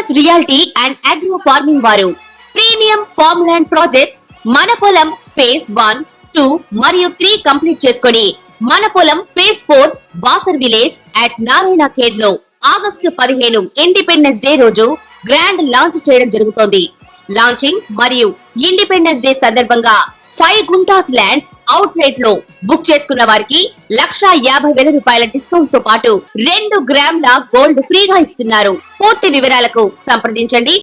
Focus reality and agro farming వారు premium farm land projects మన పొలం ఫేజ్ 1, 2 మరియు 3 కంప్లీట్ చేసుకొని మన పొలం phase 4 Wasar village at Narayana Khed లో ఆగస్టు 15 ఇండిపెండెన్స్ డే రోజు గ్రాండ్ లాంచ్ చేయడం జరుగుతోంది. లాంచింగ్ మరియు ఇండిపెండెన్స్ డే సందర్భంగా 5 గుంటాస్ ల్యాండ్ అవుట్ రేట్ లో బుక్ చేసుకున్న వారికి 1,50,000 రూపాయల డిస్కౌంట్ తో పాటు 2 గ్రాముల గోల్డ్ ఫ్రీగా ఇస్తున్నారు. పూర్తి వివరాలకు సంప్రదించండి.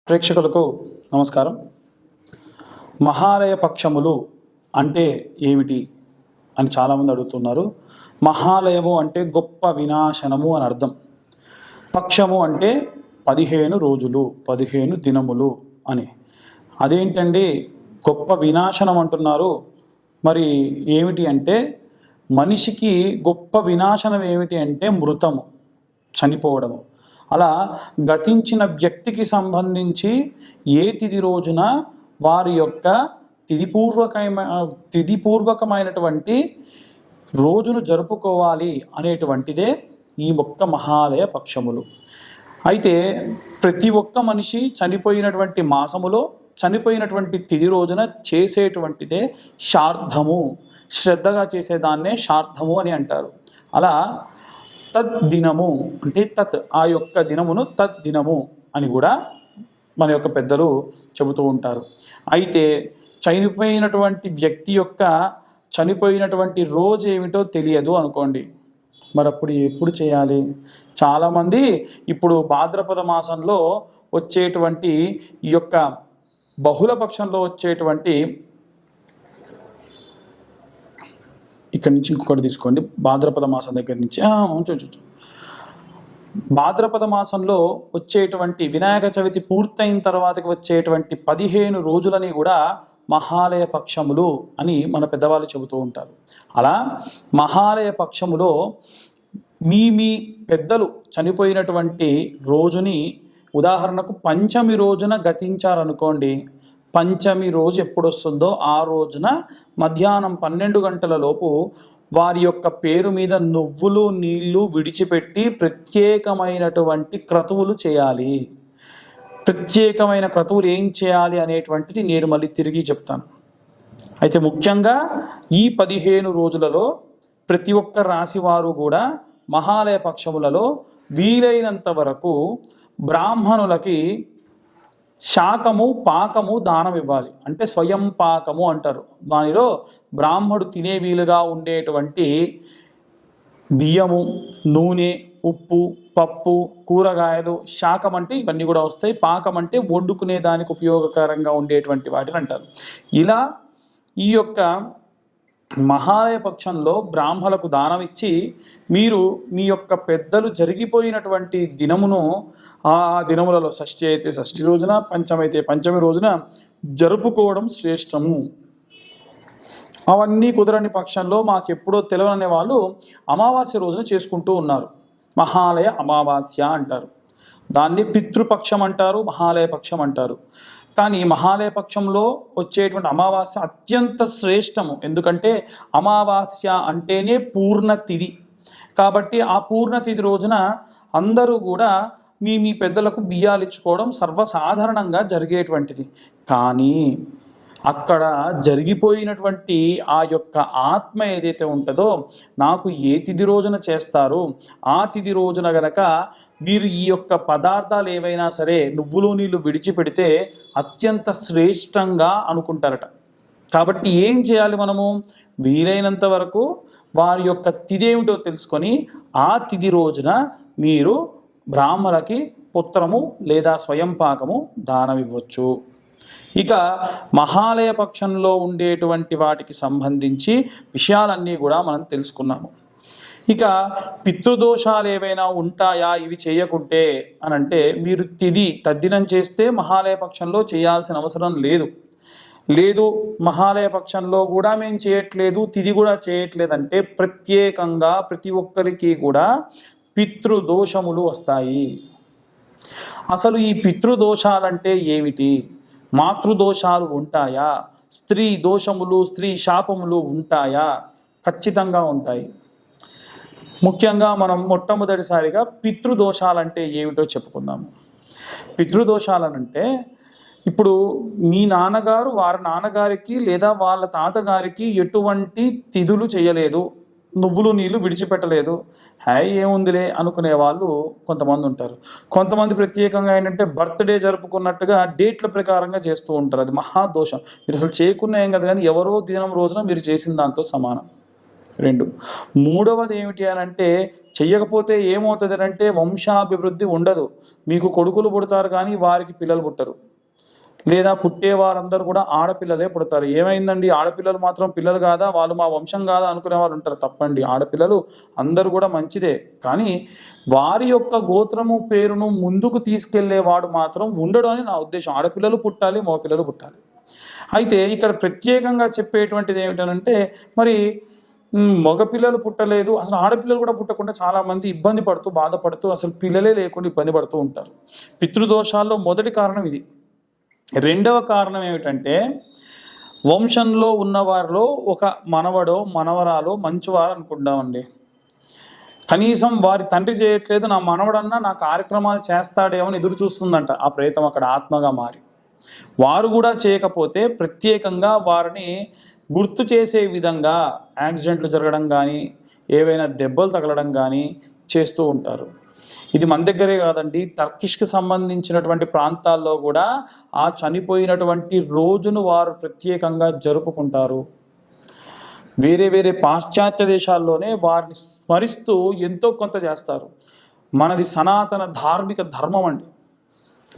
ప్రేక్షకులకు నమస్కారం. మహాలయ పక్షములు అంటే ఏమిటి అని చాలామంది అడుగుతున్నారు. మహాలయము అంటే గొప్ప వినాశనము అని అర్థం. పక్షము అంటే 15 రోజులు, 15 దినములు అని. అదేంటండి గొప్ప వినాశనం అంటున్నారు? మరి ఏమిటి అంటే, మనిషికి గొప్ప వినాశనం ఏమిటి అంటే మృతము, చనిపోవడము. అలా గతించిన వ్యక్తికి సంబంధించి ఏ తిథి రోజున వారి యొక్క తిథిపూర్వకమైనటువంటి రోజును జరుపుకోవాలి అనేటువంటిదే ఈ ఒక్క మహాలయ పక్షములు. అయితే ప్రతి ఒక్క మనిషి చనిపోయినటువంటి మాసములో చనిపోయినటువంటి తిథి రోజున చేసేటువంటిదే శ్రాద్ధము. శ్రద్ధగా చేసేదాన్నే శ్రాద్ధము అని అంటారు. అలా తద్దినము అంటే ఆ యొక్క దినమును తద్దినము అని కూడా మన యొక్క పెద్దలు చెబుతూ ఉంటారు. అయితే చనిపోయినటువంటి వ్యక్తి యొక్క చనిపోయినటువంటి రోజు ఏమిటో తెలియదు అనుకోండి, మరి అప్పుడు ఎప్పుడు చేయాలి? చాలామంది ఇప్పుడు భాద్రపద మాసంలో వచ్చేటువంటి ఈ యొక్క బహుళ పక్షంలో వచ్చేటువంటి, ఇక్కడి నుంచి ఇంకొకటి తీసుకోండి, భాద్రపద మాసం దగ్గర నుంచి భాద్రపద మాసంలో వచ్చేటువంటి వినాయక చవితి పూర్తయిన తర్వాతకి వచ్చేటువంటి 15 రోజులని కూడా మహాలయ పక్షములు అని మన పెద్దవాళ్ళు చెబుతూ ఉంటారు. అలా మహాలయ పక్షములో మీ పెద్దలు చనిపోయినటువంటి రోజుని, ఉదాహరణకు పంచమి రోజున గతించారనుకోండి, పంచమి రోజు ఎప్పుడు వస్తుందో ఆ రోజున మధ్యాహ్నం 12 గంటల లోపు వారి యొక్క పేరు మీద నువ్వులు నీళ్లు విడిచిపెట్టి ప్రత్యేకమైనటువంటి క్రతువులు చేయాలి. ప్రత్యేకమైన క్రతువులు ఏం చేయాలి అనేటువంటిది నేను మళ్ళీ తిరిగి చెప్తాను. అయితే ముఖ్యంగా ఈ 15 రోజులలో ప్రతి ఒక్క రాశి వారు కూడా మహాలయ పక్షములలో వీలైనంత వరకు బ్రాహ్మణులకి శాకము పాకము దానం ఇవ్వాలి. అంటే స్వయం పాకము అంటారు. దానిలో బ్రాహ్మడు తినే వీలుగా ఉండేటువంటి బియ్యము, నూనె, ఉప్పు, పప్పు, కూరగాయలు, శాకం అంటే ఇవన్నీ కూడా వస్తాయి. పాకం అంటే వండుకునే దానికి ఉపయోగకరంగా ఉండేటువంటి వాటిని అంటారు. ఇలా ఈ యొక్క మహాలయ పక్షంలో బ్రాహ్మణులకు దానం ఇచ్చి మీరు మీ యొక్క పెద్దలు జరిగిపోయినటువంటి దినమును ఆ దినములలో షష్ఠి అయితే షష్ఠి రోజున, పంచమి అయితే పంచమి రోజున జరుపుకోవడం శ్రేష్టము. అవన్నీ కుదరని పక్షంలో మాకెప్పుడో తెలియని వాళ్ళు అమావాస్య రోజున చేసుకుంటూ ఉన్నారు. మహాలయ అమావాస్య అంటారు. దాన్ని పితృపక్షం అంటారు, మహాలయ పక్షం అంటారు. కానీ మహాలయ పక్షంలో వచ్చేటువంటి అమావాస్య అత్యంత శ్రేష్టము. ఎందుకంటే అమావాస్య అంటేనే పూర్ణ తిథి. కాబట్టి ఆ పూర్ణ తిథి రోజున అందరూ కూడా మీ పెద్దలకు బియ్యాలు ఇచ్చుకోవడం సర్వసాధారణంగా జరిగేటువంటిది. కానీ అక్కడ జరిగిపోయినటువంటి ఆ యొక్క ఆత్మ ఏదైతే ఉంటుందో, నాకు ఏ తిథి రోజున చేస్తారు, ఆ తిథి రోజున గనక మీరు ఈ యొక్క పదార్థాలు ఏవైనా సరే నువ్వులు నీళ్ళు విడిచిపెడితే అత్యంత శ్రేష్టంగా అనుకుంటారట. కాబట్టి ఏం చేయాలి మనము? వీలైనంత వరకు వారి యొక్క తిథి ఏమిటో తెలుసుకొని ఆ తిథి రోజున మీరు బ్రాహ్మణులకి పుత్రము లేదా స్వయం పాకము దానం ఇవ్వచ్చు. ఇక మహాలయ పక్షంలో ఉండేటువంటి వాటికి సంబంధించి విషయాలన్నీ కూడా మనం తెలుసుకున్నాము. ఇక పితృదోషాలు ఏవైనా ఉంటాయా ఇవి చేయకుంటే అని అంటే, మీరు తద్దినం చేస్తే మహాలయ పక్షంలో చేయాల్సిన అవసరం లేదు మహాలయ పక్షంలో కూడా మేము చేయట్లేదు, తిథి కూడా చేయట్లేదంటే ప్రత్యేకంగా ప్రతి ఒక్కరికి కూడా పితృదోషములు వస్తాయి. అసలు ఈ పితృదోషాలంటే ఏమిటి? మాతృదోషాలు ఉంటాయా? స్త్రీ దోషములు, స్త్రీ శాపములు ఉంటాయా? ఖచ్చితంగా ఉంటాయి. ముఖ్యంగా మనం మొట్టమొదటిసారిగా పితృదోషాలంటే ఏమిటో చెప్పుకుందాము. పితృదోషాలనంటే ఇప్పుడు మీ నాన్నగారు వారి నాన్నగారికి లేదా వాళ్ళ తాతగారికి ఎటువంటి తిథులు చేయలేదు, నువ్వులు నీళ్ళు విడిచిపెట్టలేదు, హాయ్ ఏముందిలే అనుకునే వాళ్ళు కొంతమంది ఉంటారు. కొంతమంది ప్రత్యేకంగా ఏంటంటే బర్త్డే జరుపుకున్నట్టుగా డేట్ల ప్రకారంగా చేస్తూ ఉంటారు. అది మహాదోషం. మీరు అసలు చేయకున్నా ఏం కదా, కానీ ఎవరో దినం రోజున మీరు చేసిన దాంతో సమానం. 2, మూడవది ఏమిటి అని అంటే, చెయ్యకపోతే ఏమవుతుంది అంటే వంశాభివృద్ధి ఉండదు. మీకు కొడుకులు పుడతారు కానీ వారికి పిల్లలు పుట్టరు, లేదా పుట్టే వారందరూ కూడా ఆడపిల్లలే పుడతారు. ఏమైందండి, ఆడపిల్లలు మాత్రం పిల్లలు కాదా, వాళ్ళు మా వంశం కాదా అనుకునే వాళ్ళు ఉంటారు. తప్పండి, ఆడపిల్లలు అందరూ కూడా మంచిదే, కానీ వారి యొక్క గోత్రము పేరును ముందుకు తీసుకెళ్లేవాడు మాత్రం ఉండడు అని నా ఉద్దేశం. ఆడపిల్లలు పుట్టాలి, మగపిల్లలు పుట్టాలి. అయితే ఇక్కడ ప్రత్యేకంగా చెప్పేటువంటిది ఏమిటనంటే, మరి మగపిల్లలు పుట్టలేదు, అసలు ఆడపిల్లలు కూడా పుట్టకుండా చాలామంది ఇబ్బంది పడుతూ బాధపడుతూ అసలు పిల్లలే లేకుండా ఇబ్బంది పడుతూ ఉంటారు. పితృదోషాల్లో మొదటి కారణం ఇది. రెండవ కారణం ఏమిటంటే, వంశంలో ఉన్నవారిలో ఒక మనవడో మనవరాలో మంచివారు అనుకుంటామండి. కనీసం వారి తండ్రి చేయట్లేదు, నా మనవడన్నా నా కార్యక్రమాలు చేస్తాడేమో అని ఎదురు చూస్తుందంట ఆ ప్రేతం అక్కడ ఆత్మగా మారి. వారు కూడా చేయకపోతే ప్రత్యేకంగా వారిని గుర్తు చేసే విధంగా యాక్సిడెంట్లు జరగడం కానీ, ఏవైనా దెబ్బలు తగలడం కానీ చేస్తూ ఉంటారు. ఇది మన దగ్గరే కాదండి, టర్కిష్కి సంబంధించినటువంటి ప్రాంతాల్లో కూడా ఆ చనిపోయినటువంటి రోజును వారు ప్రత్యేకంగా జరుపుకుంటారు. వేరే వేరే పాశ్చాత్య దేశాల్లోనే వారిని స్మరిస్తూ ఎంతో కొంత చేస్తారు. మనది సనాతన ధార్మిక ధర్మం అండి.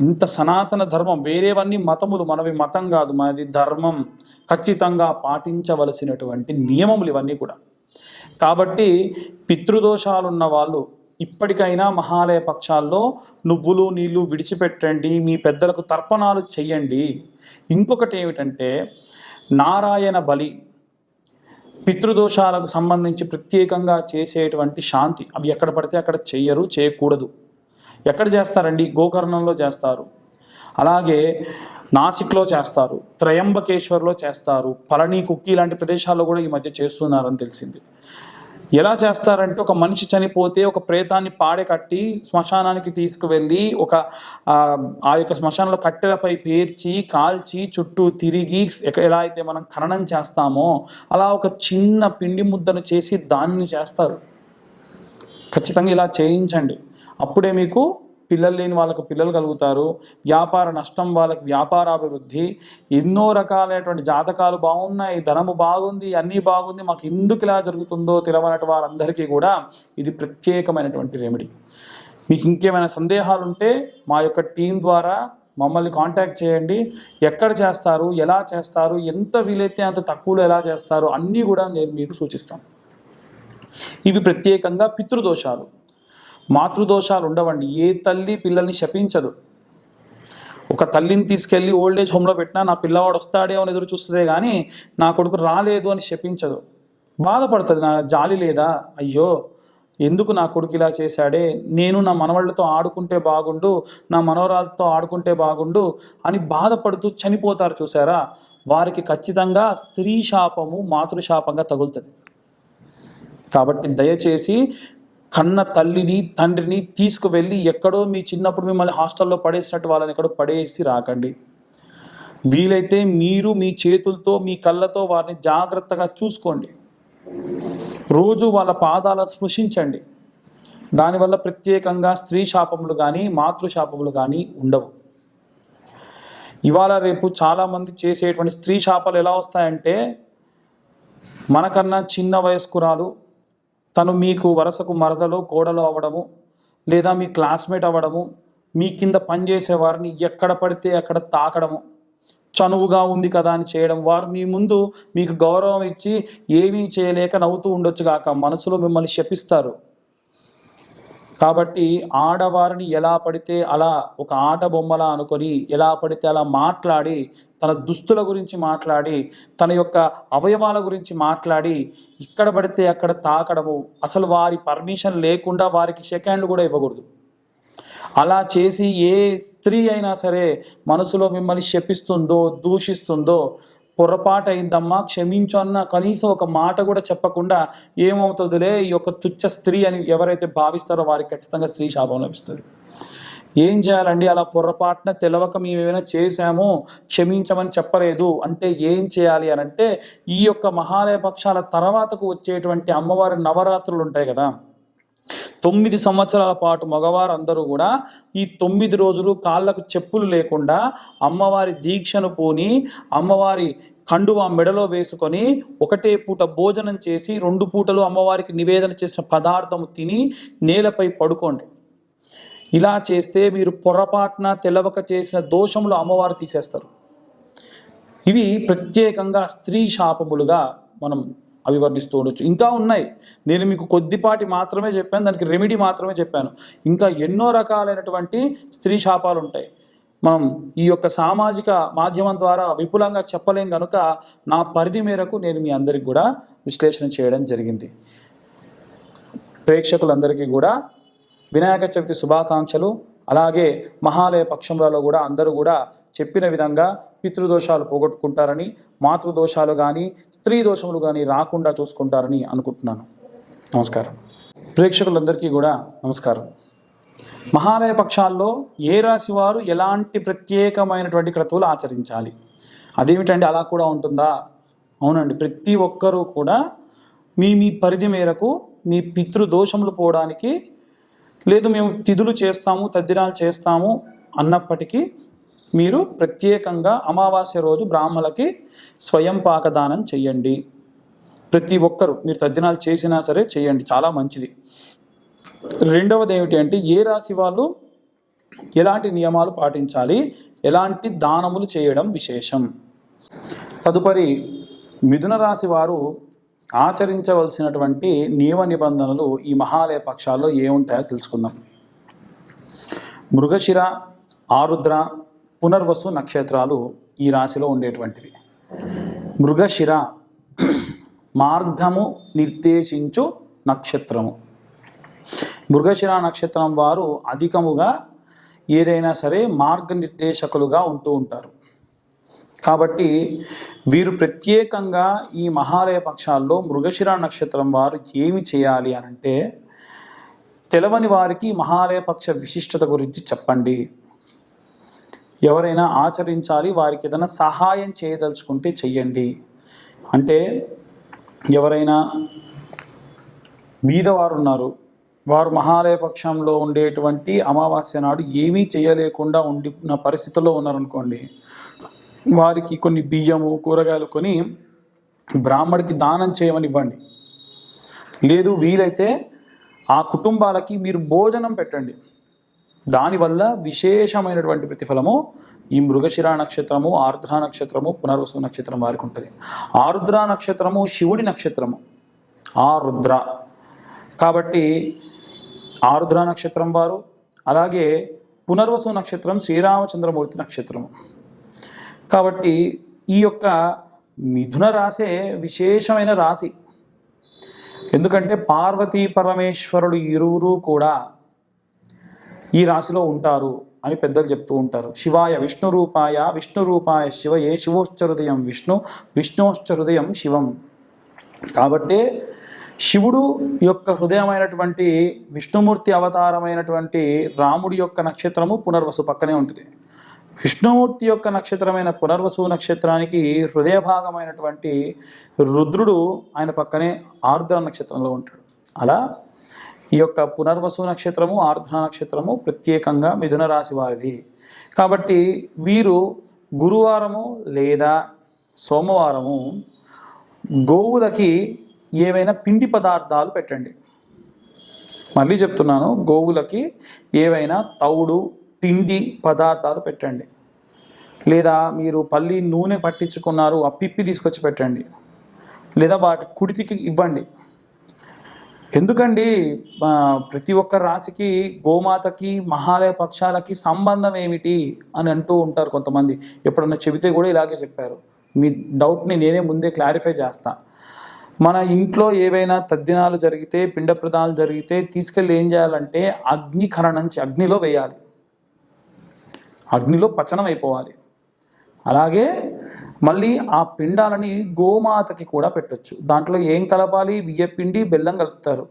ఇంత సనాతన ధర్మం, వేరేవన్నీ మతములు, మనవి మతం కాదు, మనది ధర్మం. ఖచ్చితంగా పాటించవలసినటువంటి నియమములు ఇవన్నీ కూడా. కాబట్టి పితృదోషాలున్న వాళ్ళు ఇప్పటికైనా మహాలయ పక్షాల్లో నువ్వులు నీళ్ళు విడిచిపెట్టండి, మీ పెద్దలకు తర్పణాలు చెయ్యండి. ఇంకొకటి ఏమిటంటే, నారాయణ బలి పితృదోషాలకు సంబంధించి ప్రత్యేకంగా చేసేటువంటి శాంతి. అవి ఎక్కడ పడితే అక్కడ చెయ్యరు, చేయకూడదు. ఎక్కడ చేస్తారండి, గోకర్ణంలో చేస్తారు, అలాగే నాసిక్లో చేస్తారు, త్రయంబకేశ్వర్లో చేస్తారు, పళని కుక్కి లాంటి ప్రదేశాల్లో కూడా ఈ మధ్య చేస్తున్నారని తెలిసింది. ఎలా చేస్తారంటే, ఒక మనిషి చనిపోతే ఒక ప్రేతాన్ని పాడె కట్టి శ్మశానానికి తీసుకువెళ్ళి ఆ యొక్క శ్మశానంలో కట్టెలపై పేర్చి కాల్చి చుట్టూ తిరిగి ఎలా అయితే మనం ఖననం చేస్తామో అలా ఒక చిన్న పిండి ముద్దను చేసి దానిని చేస్తారు. ఖచ్చితంగా ఇలా చేయించండి. అప్పుడే మీకు పిల్లలు లేని వాళ్ళకు పిల్లలు కలుగుతారు, వ్యాపార నష్టం వాళ్ళకి వ్యాపారాభివృద్ధి, ఎన్నో రకాలైనటువంటి జాతకాలు బాగున్నాయి, ధనము బాగుంది, అన్నీ బాగుంది, మాకు ఎందుకు ఇలా జరుగుతుందో తెలియనటువంటి వారందరికీ కూడా ఇది ప్రత్యేకమైనటువంటి రెమెడీ. మీకు ఇంకేమైనా సందేహాలు ఉంటే మా యొక్క టీం ద్వారా మమ్మల్ని కాంటాక్ట్ చేయండి. ఎక్కడ చేస్తారు, ఎలా చేస్తారు, ఎంత వీలైతే అంత తక్కువలో ఎలా చేస్తారు అన్నీ కూడా నేను మీకు సూచిస్తాను. ఇవి ప్రత్యేకంగా పితృదోషాలు. మాతృదోషాలు ఉండవండి. ఏ తల్లి పిల్లల్ని శపించదు. ఒక తల్లిని తీసుకెళ్ళి ఓల్డేజ్ హోమ్లో పెట్టినా నా పిల్లవాడు వస్తాడే అని ఎదురు చూస్తుందే కానీ నా కొడుకు రాలేదు అని శపించదు. బాధపడుతుంది, నా జాలి లేదా, అయ్యో ఎందుకు నా కొడుకు ఇలా చేశాడే, నేను నా మనవాళ్ళతో ఆడుకుంటే బాగుండు, నా మనవరాలతో ఆడుకుంటే బాగుండు అని బాధపడుతూ చనిపోతారు చూసారా, వారికి ఖచ్చితంగా స్త్రీ శాపము మాతృశాపంగా తగులుతుంది. కాబట్టి దయచేసి కన్న తల్లిని తండ్రిని తీసుకువెళ్ళి ఎక్కడో మీ చిన్నప్పుడు మిమ్మల్ని హాస్టల్లో పడేసినట్టు వాళ్ళని ఎక్కడో పడేసి రాకండి. వీలైతే మీరు మీ చేతులతో మీ కళ్ళతో వారిని జాగ్రత్తగా చూసుకోండి. రోజు వాళ్ళ పాదాలను స్పృశించండి. దానివల్ల ప్రత్యేకంగా స్త్రీ శాపములు కానీ మాతృశాపములు కానీ ఉండవు. ఇవాళ రేపు చాలామంది చేసేటువంటి స్త్రీ శాపాలు ఎలా వస్తాయంటే, మనకన్నా చిన్న వయస్కురాలు తను మీకు వరుసకు మరదలో కోడలు అవ్వడము, లేదా మీ క్లాస్మేట్ అవ్వడము, మీ కింద పనిచేసే వారిని ఎక్కడ పడితే అక్కడ తాకడము, చనువుగా ఉంది కదా అని చేయడం, వారు మీ ముందు మీకు గౌరవం ఇచ్చి ఏమీ చేయలేక నవ్వుతూ ఉండొచ్చు కాక మనసులో మిమ్మల్ని శపిస్తారు. కాబట్టి ఆడవారిని ఎలా పడితే అలా ఒక ఆట బొమ్మలా అనుకొని ఎలా పడితే అలా మాట్లాడి, తన దుస్తుల గురించి మాట్లాడి, తన యొక్క అవయవాల గురించి మాట్లాడి ఇక్కడ పడితే అక్కడ తాకడము, అసలు వారి పర్మిషన్ లేకుండా వారికి సెకండ్లు కూడా ఇవ్వకూడదు. అలా చేసి ఏ స్త్రీ అయినా సరే మనసులో మిమ్మల్ని శపిస్తుందో దూషిస్తుందో పొరపాటు అయిందమ్మా క్షమించు అన్న కనీసం ఒక మాట కూడా చెప్పకుండా ఏమవుతుందిలే ఈ యొక్క తుచ్చ స్త్రీ అని ఎవరైతే భావిస్తారో వారికి ఖచ్చితంగా స్త్రీ శాపం లభిస్తుంది. ఏం చేయాలండి? అలా పొరపాటున తెలవక మేము ఏమైనా చేశాము, క్షమించమని చెప్పలేదు అంటే ఏం చేయాలి అని అంటే, ఈ యొక్క మహాలయ పక్షాల తర్వాతకు వచ్చేటువంటి అమ్మవారి నవరాత్రులు ఉంటాయి కదా, 9 సంవత్సరాల పాటు మగవారందరూ కూడా ఈ 9 రోజులు కాళ్ళకు చెప్పులు లేకుండా అమ్మవారి దీక్షను పూని అమ్మవారి కండువా మెడలో వేసుకొని ఒకటే పూట భోజనం చేసి 2 పూటలు అమ్మవారికి నివేదన చేసిన పదార్థము తిని నేలపై పడుకోండి. ఇలా చేస్తే మీరు పొరపాటున తెలవక చేసిన దోషములు అమ్మవారు తీసేస్తారు. ఇవి ప్రత్యేకంగా స్త్రీ శాపములుగా మనం అవివర్ణిస్తూ ఉండొచ్చు. ఇంకా ఉన్నాయి, నేను మీకు కొద్దిపాటి మాత్రమే చెప్పాను, దానికి రెమెడీ మాత్రమే చెప్పాను. ఇంకా ఎన్నో రకాలైనటువంటి స్త్రీ శాపాలు ఉంటాయి. మనం ఈ యొక్క సామాజిక మాధ్యమం ద్వారా విపులంగా చెప్పలేం కనుక నా పరిధి మేరకు నేను మీ అందరికి కూడా విశ్లేషణ చేయడం జరిగింది. ప్రేక్షకులందరికీ కూడా వినాయక చవితి శుభాకాంక్షలు. అలాగే మహాలయ పక్షంలో కూడా అందరూ కూడా చెప్పిన విధంగా పితృదోషాలు పోగొట్టుకుంటారని, మాతృదోషాలు కానీ స్త్రీ దోషములు కానీ రాకుండా చూసుకుంటారని అనుకుంటున్నాను. నమస్కారం. ప్రేక్షకులందరికీ కూడా నమస్కారం. మహాలయ పక్షాల్లో ఏ రాశి వారు ఎలాంటి ప్రత్యేకమైనటువంటి క్రతువులు ఆచరించాలి? అదేమిటండి అలా కూడా ఉంటుందా? అవునండి, ప్రతి ఒక్కరూ కూడా మీ పరిధి మేరకు మీ పితృదోషములు పోవడానికి, లేదు మేము తిథులు చేస్తాము తద్దినాలు చేస్తాము అన్నప్పటికీ మీరు ప్రత్యేకంగా అమావాస్య రోజు బ్రాహ్మణులకి స్వయం పాకదానం చెయ్యండి. ప్రతి ఒక్కరు మీరు తద్దినాలు చేసినా సరే చేయండి, చాలా మంచిది. రెండవది ఏమిటి అంటే, ఏ రాశి వాళ్ళు ఎలాంటి నియమాలు పాటించాలి, ఎలాంటి దానములు చేయడం విశేషం. తదుపరి మిథున రాశి వారు ఆచరించవలసినటువంటి నియమ నిబంధనలు ఈ మహాలయ పక్షాల్లో ఏముంటాయో తెలుసుకుందాం. మృగశిర, ఆరుద్ర, పునర్వసు నక్షత్రాలు ఈ రాశిలో ఉండేటువంటివి. మృగశిర మార్గము నిర్దేశించు నక్షత్రము. మృగశిర నక్షత్రం వారు అధికముగా ఏదైనా సరే మార్గనిర్దేశకులుగా ఉంటూ ఉంటారు. కాబట్టి వీరు ప్రత్యేకంగా ఈ మహాలయ పక్షాల్లో మృగశిర నక్షత్రం వారు ఏమి చేయాలి అనంటే, తెలవని వారికి మహాలయ పక్ష విశిష్టత గురించి చెప్పండి. ఎవరైనా ఆచరించాలి, వారికి ఏదైనా సహాయం చేయదలుచుకుంటే చెయ్యండి. అంటే ఎవరైనా బీదవారు ఉన్నారు, వారు మహాలయ పక్షంలో ఉండేటువంటి అమావాస్య నాడు ఏమీ చేయలేకుండా ఉండిన పరిస్థితుల్లో ఉన్నారనుకోండి, వారికి కొన్ని బియ్యము కూరగాయలు కొని బ్రాహ్మడికి దానం చేయమని ఇవ్వండి. లేదు వీలైతే ఆ కుటుంబాలకి మీరు భోజనం పెట్టండి. దానివల్ల విశేషమైనటువంటి ప్రతిఫలము ఈ మృగశిర నక్షత్రము, ఆర్ద్ర నక్షత్రము, పునర్వసు నక్షత్రం వారికి ఉంటుంది. ఆరుద్ర నక్షత్రము శివుడి నక్షత్రము, ఆరుద్ర. కాబట్టి ఆరుద్ర నక్షత్రం వారు, అలాగే పునర్వసు నక్షత్రం శ్రీరామచంద్రమూర్తి నక్షత్రము. కాబట్టి ఈ యొక్క మిథున రాశే విశేషమైన రాశి. ఎందుకంటే పార్వతీ పరమేశ్వరుడు ఇరువురు కూడా ఈ రాశిలో ఉంటారు అని పెద్దలు చెప్తూ ఉంటారు. శివాయ విష్ణు రూపాయ శివయే శివోశ్చహృదయం విష్ణు, విష్ణోశ్చహృదయం శివం. కాబట్టి శివుడు యొక్క హృదయమైనటువంటి విష్ణుమూర్తి అవతారమైనటువంటి రాముడి యొక్క నక్షత్రము పునర్వసు పక్కనే ఉంటుంది. విష్ణుమూర్తి యొక్క నక్షత్రమైన పునర్వసు నక్షత్రానికి హృదయ భాగమైనటువంటి రుద్రుడు ఆయన పక్కనే ఆర్ద్ర నక్షత్రంలో ఉంటాడు. అలా ఈ యొక్క పునర్వసు నక్షత్రము, ఆర్ద్ర నక్షత్రము ప్రత్యేకంగా మిథున రాశి వారిది. కాబట్టి వీరు గురువారము లేదా సోమవారము గోవులకి ఏవైనా పిండి పదార్థాలు పెట్టండి. మళ్ళీ చెప్తున్నాను, గోవులకి ఏవైనా తౌడు పిండి పదార్థాలు పెట్టండి. లేదా మీరు పల్లి నూనె పట్టించుకున్నారు, ఆ పిప్పి తీసుకొచ్చి పెట్టండి. లేదా వాటి కుడితికి ఇవ్వండి. ఎందుకండి ప్రతి ఒక్క రాశికి గోమాతకి మహాలయ పక్షాలకి సంబంధం ఏమిటి అని అంటూ ఉంటారు కొంతమంది. ఎప్పుడన్నా చెబితే కూడా ఇలాగే చెప్పారు. మీ డౌట్ని నేనే ముందే క్లారిఫై చేస్తా. మన ఇంట్లో ఏవైనా తద్దినాలు జరిగితే, పిండ ప్రదానాలు జరిగితే తీసుకెళ్ళి ఏం చేయాలంటే అగ్నిలో వేయాలి, అగ్నిలో పచనం అయిపోవాలి. అలాగే మళ్ళీ ఆ పిండాలని గోమాతకి కూడా పెట్టొచ్చు. దాంట్లో ఏం కలపాలి? బియ్యపిండి, బెల్లం కలుపుతారు.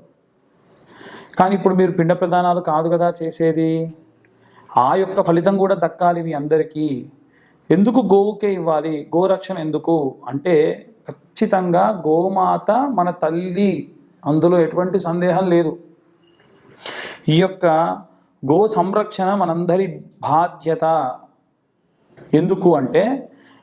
కానీ ఇప్పుడు మీరు పిండ ప్రదానాలు కాదు కదా చేసేది, ఆ యొక్క ఫలితం కూడా దక్కాలి మీ అందరికీ. ఎందుకు గోవుకే ఇవ్వాలి? గోరక్షణ ఎందుకు అంటే ఖచ్చితంగా గోమాత మన తల్లి, అందులో ఎటువంటి సందేహం లేదు. ఈ యొక్క గో సంరక్షణ మనందరి బాధ్యత. ఎందుకు అంటే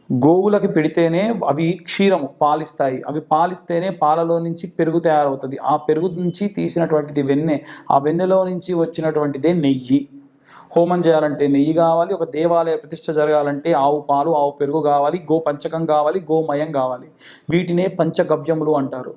గోవులకి పెడితేనే అవి క్షీరము పాలిస్తాయి, అవి పాలిస్తేనే పాలలో నుంచి పెరుగు తయారవుతుంది, ఆ పెరుగు నుంచి తీసినటువంటిది వెన్నె, ఆ వెన్నెలో నుంచి వచ్చినటువంటిదే నెయ్యి. హోమం చేయాలంటే నెయ్యి కావాలి, ఒక దేవాలయ ప్రతిష్ఠ జరగాలంటే ఆవు పాలు, ఆవు పెరుగు కావాలి, గో పంచకం కావాలి, గోమయం కావాలి. వీటినే పంచగవ్యములు అంటారు.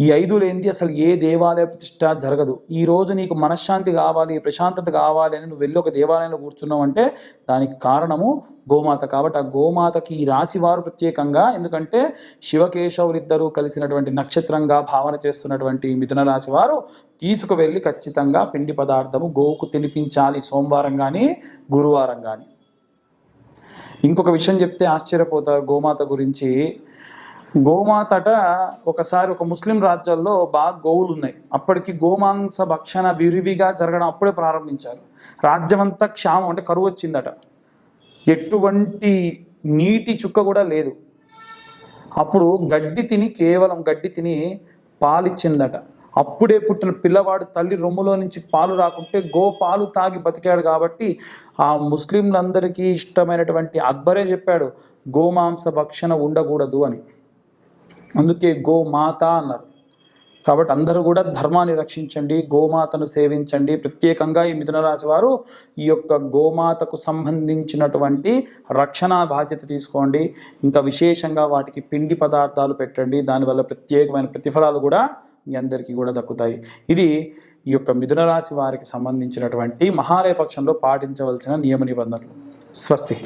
ఈ 5 లేనిది అసలు ఏ దేవాలయ ప్రతిష్ఠ జరగదు. ఈరోజు నీకు మనశ్శాంతి కావాలి, ప్రశాంతత కావాలి అని నువ్వు వెళ్ళి ఒక దేవాలయంలో కూర్చున్నావు అంటే దానికి కారణము గోమాత. కాబట్టి ఆ గోమాతకి ఈ రాశి వారు ప్రత్యేకంగా, ఎందుకంటే శివకేశవులు ఇద్దరూ కలిసినటువంటి నక్షత్రంగా భావన చేస్తున్నటువంటి మిథున రాశి వారు తీసుకువెళ్ళి ఖచ్చితంగా పిండి పదార్థము గోవుకు తినిపించాలి, సోమవారం కానీ గురువారం కానీ. ఇంకొక విషయం చెప్తే ఆశ్చర్యపోతారు గోమాత గురించి. గోమాతట ఒకసారి ఒక ముస్లిం రాజ్యాల్లో బాగా గోవులు ఉన్నాయి. అప్పటికి గోమాంస భక్షణ విరివిగా జరగడం అప్పుడే ప్రారంభించారు. రాజ్యమంతా క్షామం అంటే కరువు వచ్చిందట, ఎటువంటి నీటి చుక్క కూడా లేదు. అప్పుడు కేవలం గడ్డి తిని పాలిచ్చిందట. అప్పుడే పుట్టిన పిల్లవాడు తల్లి రొమ్ములో నుంచి పాలు రాకుంటే గో పాలు తాగి బతికాడు. కాబట్టి ఆ ముస్లింలందరికీ ఇష్టమైనటువంటి అక్బరే చెప్పాడు గోమాంస భక్షణ ఉండకూడదు అని. అందుకే గోమాత అన్నారు. కాబట్టి అందరూ కూడా ధర్మాన్ని రక్షించండి, గోమాతను సేవించండి. ప్రత్యేకంగా ఈ మిథున రాశి వారు ఈ యొక్క గోమాతకు సంబంధించినటువంటి రక్షణ బాధ్యత తీసుకోండి. ఇంకా విశేషంగా వాటికి పిండి పదార్థాలు పెట్టండి. దానివల్ల ప్రత్యేకమైన ప్రతిఫలాలు కూడా మీ అందరికీ కూడా దక్కుతాయి. ఇది ఈ యొక్క మిథున రాశి వారికి సంబంధించినటువంటి మహాలయ పక్షంలో పాటించవలసిన నియమ నిబంధనలు. స్వస్తి.